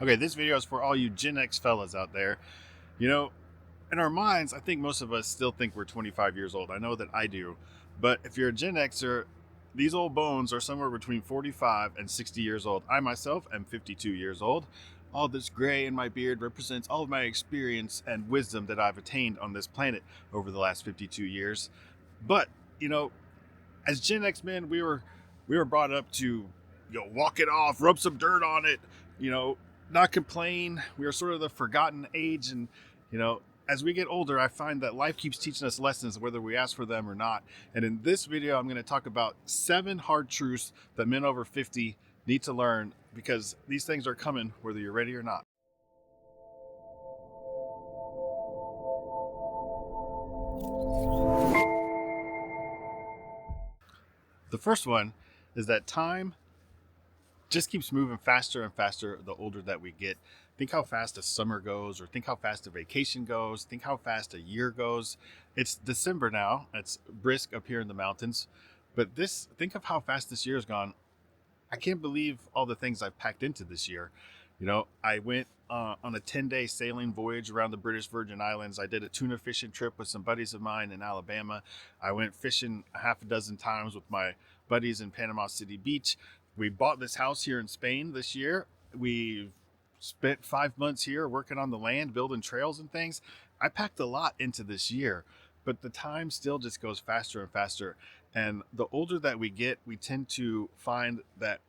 Okay, this video is for all you Gen X fellas out there. You know, in our minds, I think most of us still think we're 25 years old. I know that I do. But if you're a Gen Xer, these old bones are somewhere between 45 and 60 years old. I myself am 52 years old. All this gray in my beard represents all of my experience and wisdom that I've attained on this planet over the last 52 years. But, you know, as Gen X men, we were brought up to walk it off, rub some dirt on it, you know, not complain. We are sort of the forgotten age, and you know, as we get older, I find that life keeps teaching us lessons whether we ask for them or not. And in this video, I'm going to talk about 7 hard truths that men over 50 need to learn because these things are coming whether you're ready or not. The first one is that time just keeps moving faster and faster the older that we get. Think how fast a summer goes, or think how fast a vacation goes, think how fast a year goes. It's December now, it's brisk up here in the mountains, but think of how fast this year's gone. I can't believe all the things I've packed into this year. I went on a 10-day sailing voyage around the British Virgin Islands. I did a tuna fishing trip with some buddies of mine in Alabama. I went fishing a half a dozen times with my buddies in Panama City Beach. We bought this house here in Spain this year. We spent 5 months here working on the land, building trails and things. I packed a lot into this year, but the time still just goes faster and faster. And the older that we get, we tend to find that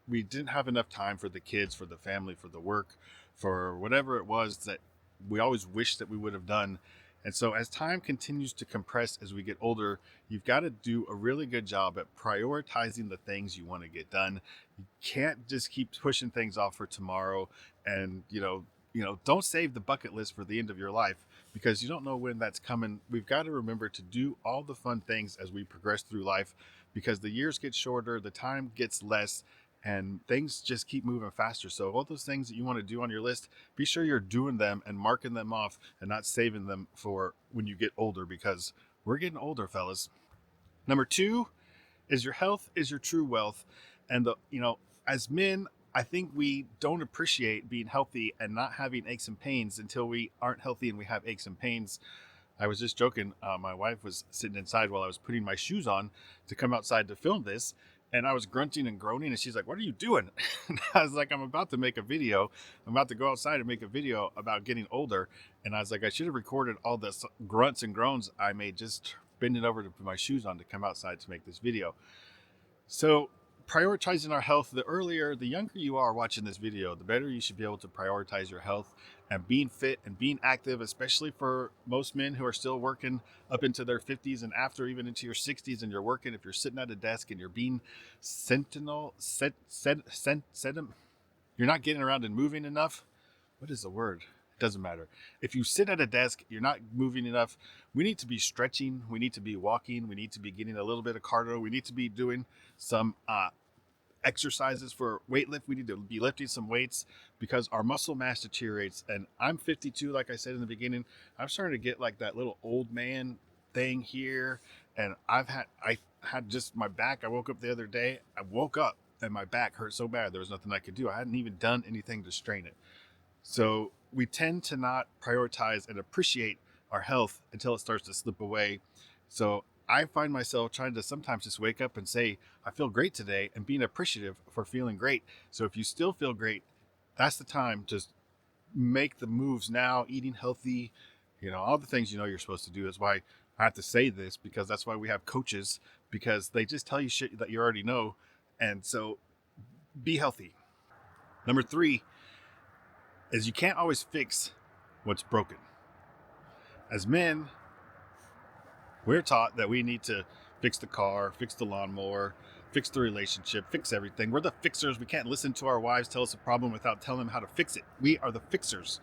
we didn't have enough time for the kids, for the family, for the work, for whatever it was that we always wished that we would have done. And so, as time continues to compress as we get older, you've got to do a really good job at prioritizing the things you want to get done. You can't just keep pushing things off for tomorrow, and don't save the bucket list for the end of your life because you don't know when that's coming. We've got to remember to do all the fun things as we progress through life because the years get shorter, the time gets less, and things just keep moving faster. So all those things that you want to do on your list, be sure you're doing them and marking them off and not saving them for when you get older because we're getting older, fellas. Number 2 is your health is your true wealth. And as men, I think we don't appreciate being healthy and not having aches and pains until we aren't healthy and we have aches and pains. I was just joking. My wife was sitting inside while I was putting my shoes on to come outside to film this. And I was grunting and groaning, and she's like, "What are you doing?" And I was like, "I'm about to make a video. I'm about to go outside and make a video about getting older." And I was like, "I should have recorded all the grunts and groans I made just bending over to put my shoes on to come outside to make this video." So, prioritizing our health, the younger you are watching this video, the better you should be able to prioritize your health and being fit and being active, especially for most men who are still working up into their 50s and after, even into your 60s, and you're working. If you're sitting at a desk and you're being sentinel, you're not getting around and moving enough. What is the word? It doesn't matter. If you sit at a desk, you're not moving enough. We need to be stretching. We need to be walking. We need to be getting a little bit of cardio. We need to be doing some exercises for weightlift. We need to be lifting some weights because our muscle mass deteriorates. And I'm 52, like I said in the beginning. I'm starting to get like that little old man thing here, and I had just my back. I woke up the other day. I woke up and my back hurt so bad there was nothing I could do. I hadn't even done anything to strain it. So we tend to not prioritize and appreciate our health until it starts to slip away. So I find myself trying to sometimes just wake up and say, "I feel great today," and being appreciative for feeling great. So if you still feel great, that's the time to make the moves now, eating healthy, all the things you're supposed to do. That's why I have to say this, because that's why we have coaches, because they just tell you shit that you already know. And so be healthy. Number 3 is you can't always fix what's broken. As men, we're taught that we need to fix the car, fix the lawnmower, fix the relationship, fix everything. We're the fixers. We can't listen to our wives tell us a problem without telling them how to fix it. We are the fixers.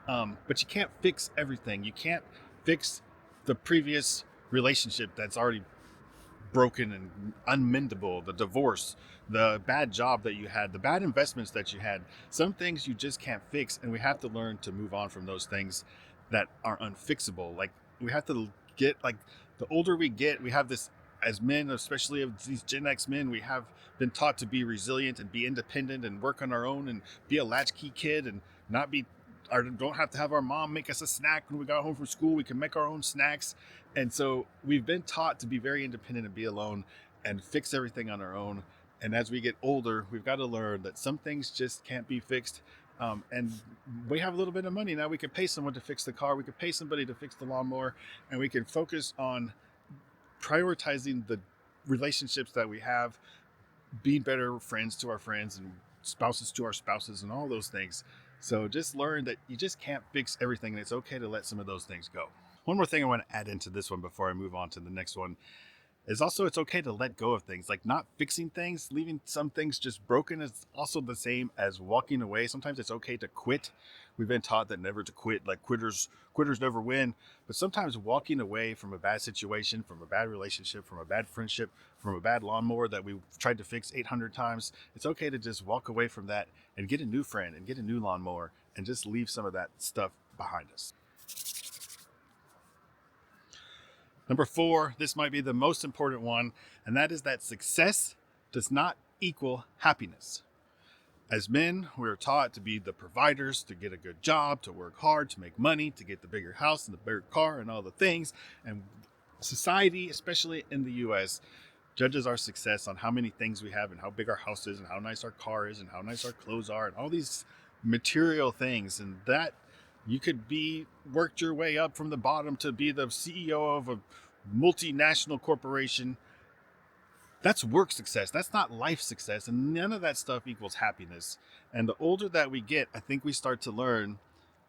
But you can't fix everything. You can't fix the previous relationship that's already broken and unmendable, the divorce, the bad job that you had, the bad investments that you had. Some things you just can't fix, and we have to learn to move on from those things that are unfixable. Like, we have to get, like, the older we get, we have this as men, especially of these Gen X men, we have been taught to be resilient and be independent and work on our own and be a latchkey kid and not be, or don't have to have our mom make us a snack when we got home from school. We can make our own snacks. And so we've been taught to be very independent and be alone and fix everything on our own. And as we get older, we've got to learn that some things just can't be fixed. And we have a little bit of money now. We could pay someone to fix the car. We could pay somebody to fix the lawnmower, and we can focus on prioritizing the relationships that we have, being better friends to our friends and spouses to our spouses and all those things. So just learn that you just can't fix everything, and it's okay to let some of those things go. One more thing I want to add into this one before I move on to the next one is also it's okay to let go of things. Like not fixing things, leaving some things just broken is also the same as walking away. Sometimes it's okay to quit. We've been taught that never to quit, like quitters never win. But sometimes walking away from a bad situation, from a bad relationship, from a bad friendship, from a bad lawnmower that we've tried to fix 800 times, it's okay to just walk away from that and get a new friend and get a new lawnmower and just leave some of that stuff behind us. Number 4, this might be the most important one, and that is that success does not equal happiness. As men, we are taught to be the providers, to get a good job, to work hard, to make money, to get the bigger house and the bigger car and all the things. And society, especially in the US, judges our success on how many things we have and how big our house is and how nice our car is and how nice our clothes are and all these material things. And that you could be worked your way up from the bottom to be the CEO of a multinational corporation. That's work success. That's not life success. And none of that stuff equals happiness. And the older that we get, I think we start to learn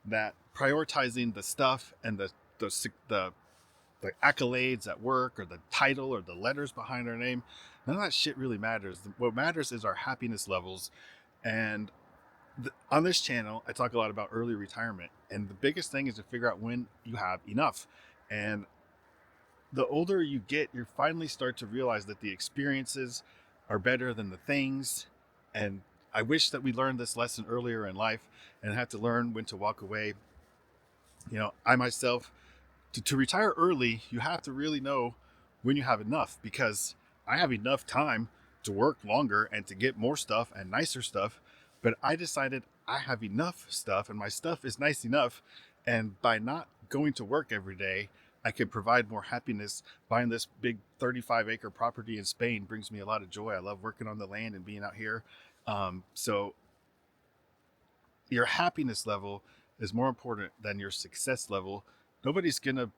that prioritizing the stuff and the accolades at work or the title or the letters behind our name, none of that shit really matters. What matters is our happiness levels. And on this channel, I talk a lot about early retirement, and the biggest thing is to figure out when you have enough. And the older you get, you finally start to realize that the experiences are better than the things. And I wish that we learned this lesson earlier in life and had to learn when to walk away. I myself, to retire early, you have to really know when you have enough, because I have enough time to work longer and to get more stuff and nicer stuff. But I decided I have enough stuff and my stuff is nice enough. And by not going to work every day, I can provide more happiness. Buying this big 35-acre property in Spain brings me a lot of joy. I love working on the land and being out here. So your happiness level is more important than your success level. Nobody's going to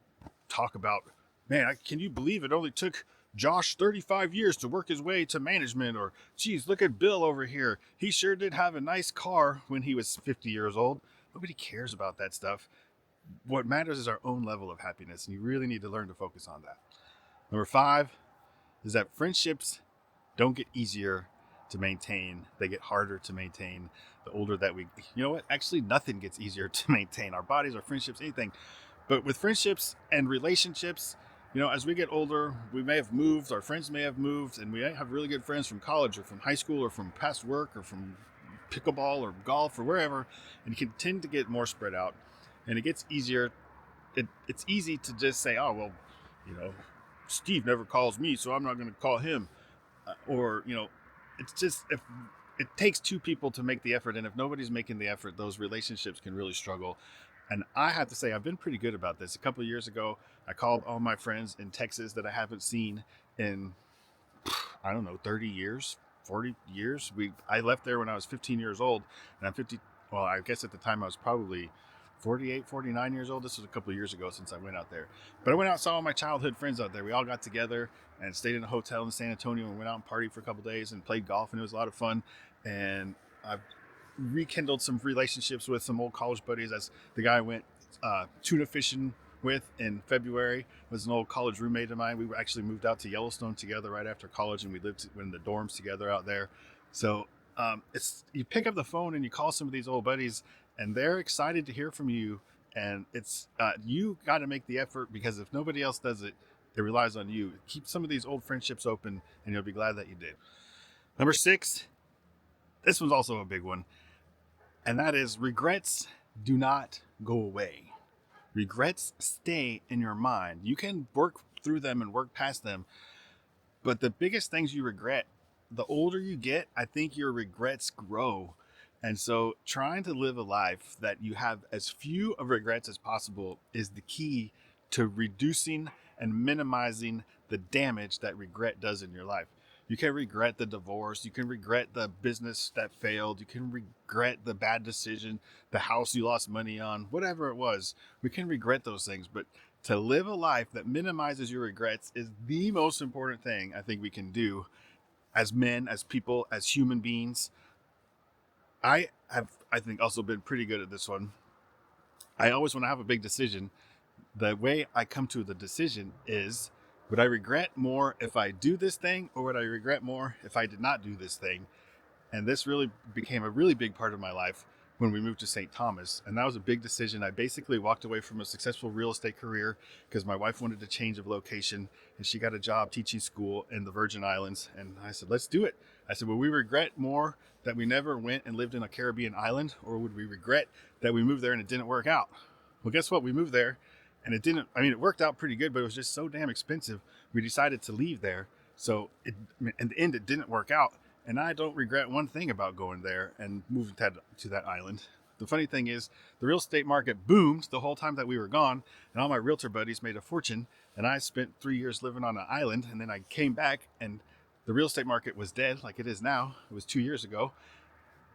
talk about, man, can you believe it only took Josh 35 years to work his way to management? Or, geez, look at Bill over here. He sure did have a nice car when he was 50 years old. Nobody cares about that stuff. What matters is our own level of happiness, and you really need to learn to focus on that. Number 5 is that friendships don't get easier to maintain. They get harder to maintain the older that we, actually nothing gets easier to maintain. Our bodies, our friendships, anything. But with friendships and relationships, as we get older, we may have moved, our friends may have moved, and we have really good friends from college or from high school or from past work or from pickleball or golf or wherever, and you can tend to get more spread out. And it gets easier. It's easy to just say, oh, well, Steve never calls me, so I'm not going to call him. It's just, if it takes two people to make the effort, and if nobody's making the effort, those relationships can really struggle. And I have to say, I've been pretty good about this. A couple of years ago, I called all my friends in Texas that I haven't seen in, 30 years, 40 years. I left there when I was 15 years old, and I'm 50. Well, I guess at the time I was probably 48, 49 years old. This was a couple of years ago since I went out there. But I went out and saw all my childhood friends out there. We all got together and stayed in a hotel in San Antonio and went out and partied for a couple of days and played golf, and it was a lot of fun. And I've rekindled some relationships with some old college buddies. As the guy I went tuna fishing with in February was an old college roommate of mine. We actually moved out to Yellowstone together right after college, and we lived in the dorms together out there. So it's, you pick up the phone and you call some of these old buddies, and they're excited to hear from you. And it's you got to make the effort, because if nobody else does it, it relies on you. Keep some of these old friendships open, and you'll be glad that you did. Number 6, this one's also a big one, and that is regrets do not go away. Regrets stay in your mind. You can work through them and work past them, But the biggest things you regret, the older you get, I think your regrets grow. And so trying to live a life that you have as few of regrets as possible is the key to reducing and minimizing the damage that regret does in your life. You can regret the divorce, you can regret the business that failed, you can regret the bad decision, the house you lost money on, whatever it was. We can regret those things, but to live a life that minimizes your regrets is the most important thing I think we can do as men, as people, as human beings. I think, also been pretty good at this one. I always, when I have a big decision, the way I come to the decision is, would I regret more if I do this thing, or would I regret more if I did not do this thing? And this really became a really big part of my life when we moved to St. Thomas. And that was a big decision. I basically walked away from a successful real estate career because my wife wanted to change of location, and she got a job teaching school in the Virgin Islands. And I said, let's do it. I said, will we regret more that we never went and lived in a Caribbean island, or would we regret that we moved there and it didn't work out? Well, guess what? We moved there and it didn't, I mean, it worked out pretty good, but it was just so damn expensive. We decided to leave there. So in the end, it didn't work out. And I don't regret one thing about going there and moving to that island. The funny thing is, the real estate market boomed the whole time that we were gone, and all my realtor buddies made a fortune. And I spent 3 years living on an island, and then I came back, and the real estate market was dead, like it is now. It was 2 years ago.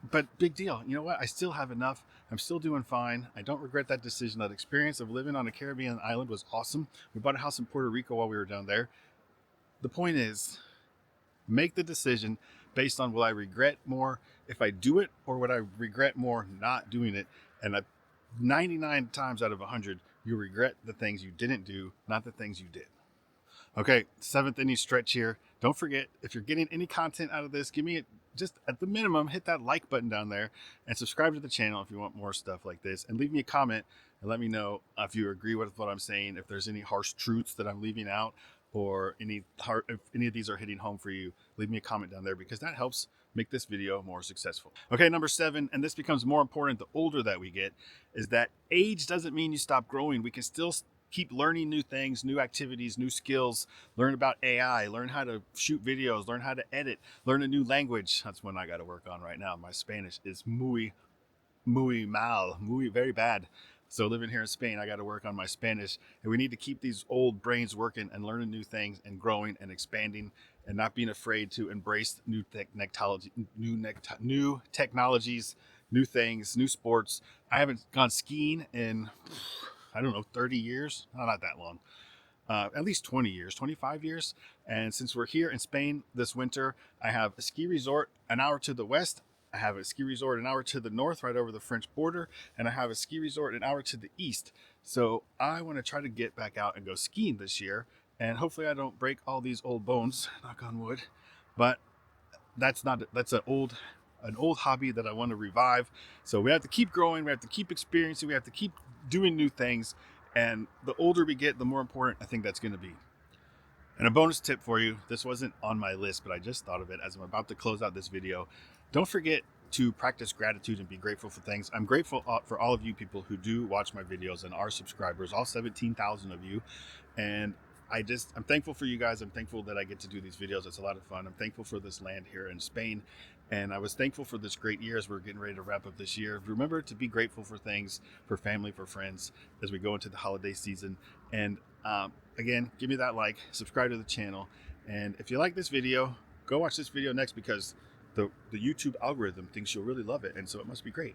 But big deal. You know what? I still have enough. I'm still doing fine. I don't regret that decision. That experience of living on a Caribbean island was awesome. We bought a house in Puerto Rico while we were down there. The point is, make the decision based on, will I regret more if I do it, or would I regret more not doing it? And 99 times out of 100, you regret the things you didn't do, not the things you did. Okay, seventh inning stretch here. Don't forget, if you're getting any content out of this, give me just at the minimum, hit that like button down there and subscribe to the channel if you want more stuff like this, and leave me a comment and let me know if you agree with what I'm saying, if there's any harsh truths that I'm leaving out, or if any of these are hitting home for you. Leave me a comment down there, because that helps make this video more successful. Okay, number 7, and this becomes more important the older that we get, is that age doesn't mean you stop growing. We can still keep learning new things, new activities, new skills, learn about AI, learn how to shoot videos, learn how to edit, learn a new language. That's one I got to work on right now. My Spanish is muy mal, muy, very bad. So living here in Spain, I got to work on my Spanish, and we need to keep these old brains working and learning new things and growing and expanding, and not being afraid to embrace new technologies, new things, new sports. I haven't gone skiing in, I don't know, 30 years, not that long. At least 20 years, 25 years. And since we're here in Spain this winter, I have a ski resort an hour to the west. I have a ski resort an hour to the north, right over the French border. And I have a ski resort an hour to the east. So I want to try to get back out and go skiing this year. And hopefully I don't break all these old bones, knock on wood. But that's an old hobby that I want to revive. So we have to keep growing, we have to keep experiencing, we have to keep doing new things. And the older we get, the more important I think that's going to be. And a bonus tip for you, this wasn't on my list, but I just thought of it as I'm about to close out this video. Don't forget to practice gratitude and be grateful for things. I'm grateful for all of you people who do watch my videos and are subscribers, all 17,000 of you. And I'm thankful for you guys. I'm thankful that I get to do these videos. It's a lot of fun. I'm thankful for this land here in Spain. And I was thankful for this great year as we're getting ready to wrap up this year. Remember to be grateful for things, for family, for friends, as we go into the holiday season. And again, give me that like, subscribe to the channel. And if you like this video, go watch this video next, because the YouTube algorithm thinks you'll really love it. And so it must be great.